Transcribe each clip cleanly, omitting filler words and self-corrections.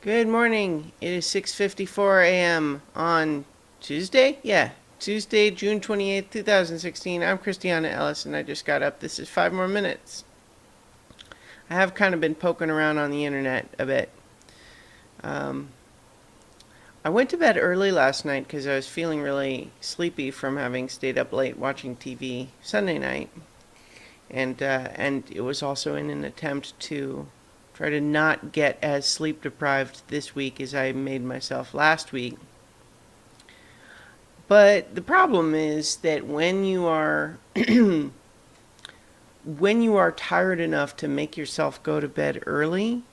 Good morning. It is 6:54 a.m. on Tuesday? Yeah, Tuesday, June 28th, 2016. I'm Christiana Ellis and I just got up. This is 5 more minutes. I have kind of been poking around on the internet a bit. Um, I went to bed early last night because I was feeling really sleepy from having stayed up late watching TV Sunday night. And it was also in an attempt to try to not get as sleep deprived this week as I made myself last week. But the problem is that when you are tired enough to make yourself go to bed early,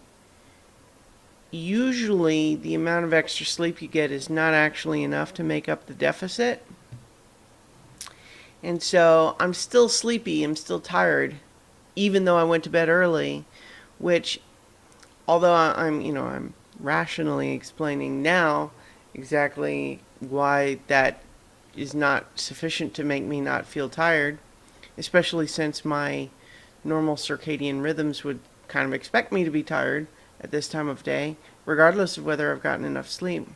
usually the amount of extra sleep you get is not actually enough to make up the deficit. And so I'm still sleepy, I'm still tired, even though I went to bed early, which although I'm rationally explaining now exactly why that is not sufficient to make me not feel tired, especially since my normal circadian rhythms would kind of expect me to be tired at this time of day, regardless of whether I've gotten enough sleep.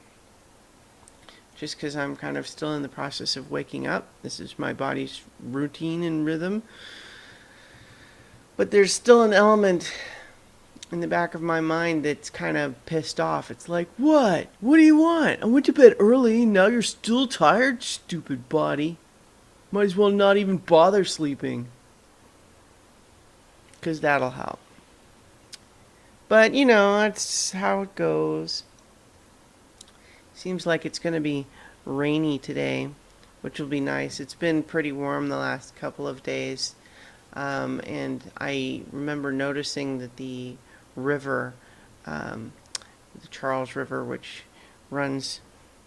Just because I'm kind of still in the process of waking up. This is my body's routine and rhythm. But there's still an element in the back of my mind that's kind of pissed off. It's like, what? What do you want? I went to bed early and now you're still tired, stupid body. Might as well not even bother sleeping. Because that'll help. But, that's how it goes. Seems like it's going to be rainy today, which will be nice. It's been pretty warm the last couple of days. And I remember noticing that the river, the Charles River, which runs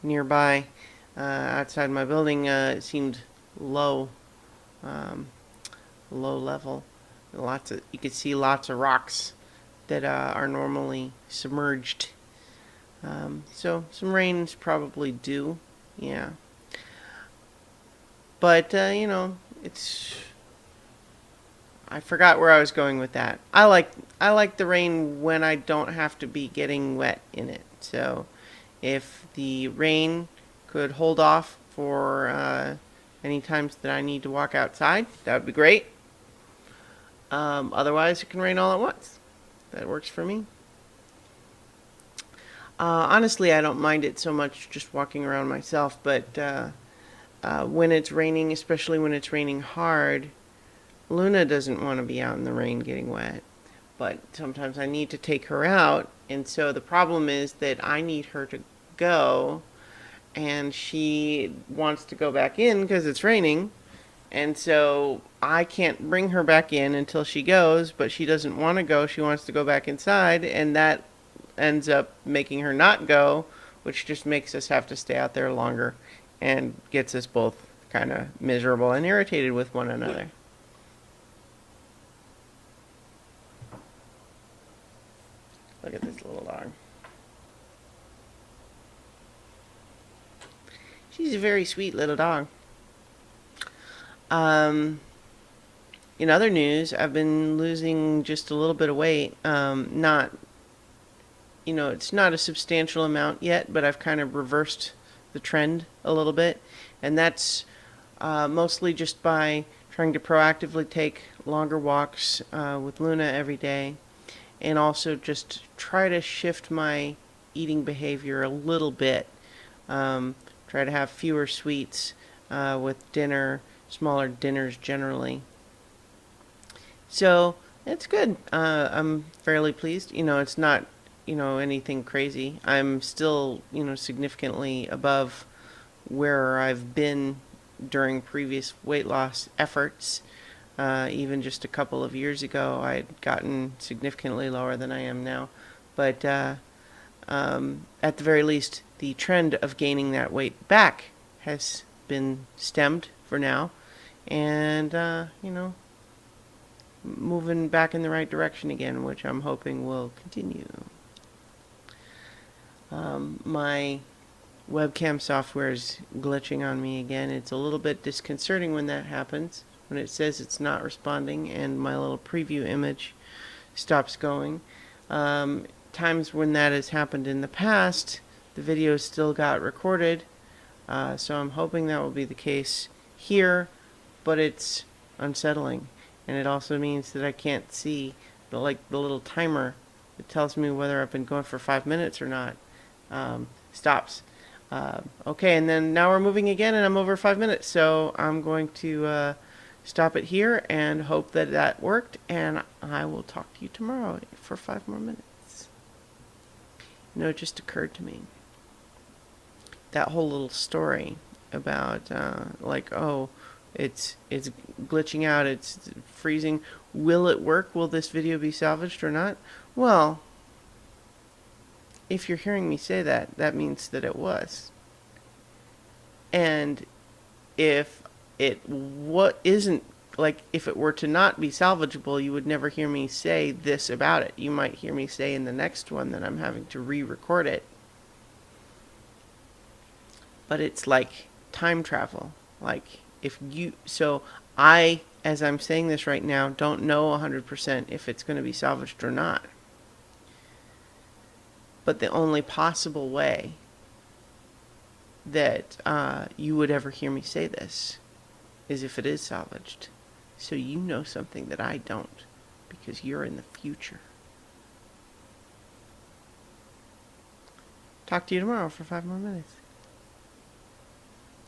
nearby outside my building, seemed low, low level. You could see lots of rocks that are normally submerged. So some rain's probably due, yeah. But it's. I forgot where I was going with that. I like the rain when I don't have to be getting wet in it. So if the rain could hold off for any times that I need to walk outside, that would be great. Otherwise, it can rain all at once. That works for me. Honestly, I don't mind it so much just walking around myself, but when it's raining, especially when it's raining hard, Luna doesn't want to be out in the rain getting wet. But sometimes I need to take her out, and so the problem is that I need her to go, and she wants to go back in because it's raining, and so I can't bring her back in until she goes, but she doesn't want to go. She wants to go back inside, and that ends up making her not go, which just makes us have to stay out there longer and gets us both kind of miserable and irritated with one another. Look at this little dog. She's a very sweet little dog. Um, in other news, I've been losing just a little bit of weight. Not, it's not a substantial amount yet, but I've kind of reversed the trend a little bit. And that's mostly just by trying to proactively take longer walks with Luna every day. And also just try to shift my eating behavior a little bit. Try to have fewer sweets with dinner, smaller dinners generally. So it's good. I'm fairly pleased. It's not, anything crazy. I'm still, significantly above where I've been during previous weight loss efforts. Even just a couple of years ago, I'd gotten significantly lower than I am now. But at the very least, the trend of gaining that weight back has been stemmed for now. And, moving back in the right direction again, which I'm hoping will continue. My webcam software is glitching on me again. It's a little bit disconcerting when that happens, when it says it's not responding and my little preview image stops going. times when that has happened in the past, the video still got recorded. So I'm hoping that will be the case here, but it's unsettling. And it also means that I can't see the little timer that tells me whether I've been going for 5 minutes or not. Stops. Okay, and then now we're moving again, and I'm over 5 minutes. So I'm going to stop it here and hope that that worked. And I will talk to you tomorrow for 5 more minutes. You know, it just occurred to me, that whole little story about oh, it's glitching out, it's freezing. Will it work? Will this video be salvaged or not? Well, if you're hearing me say that, that means that it was. And if it isn't, if it were to not be salvageable, you would never hear me say this about it. You might hear me say in the next one that I'm having to re-record it. But it's like time travel. I, as I'm saying this right now, don't know 100% if it's going to be salvaged or not. But the only possible way that you would ever hear me say this is if it is salvaged. So you know something that I don't, because you're in the future. Talk to you tomorrow for 5 more minutes.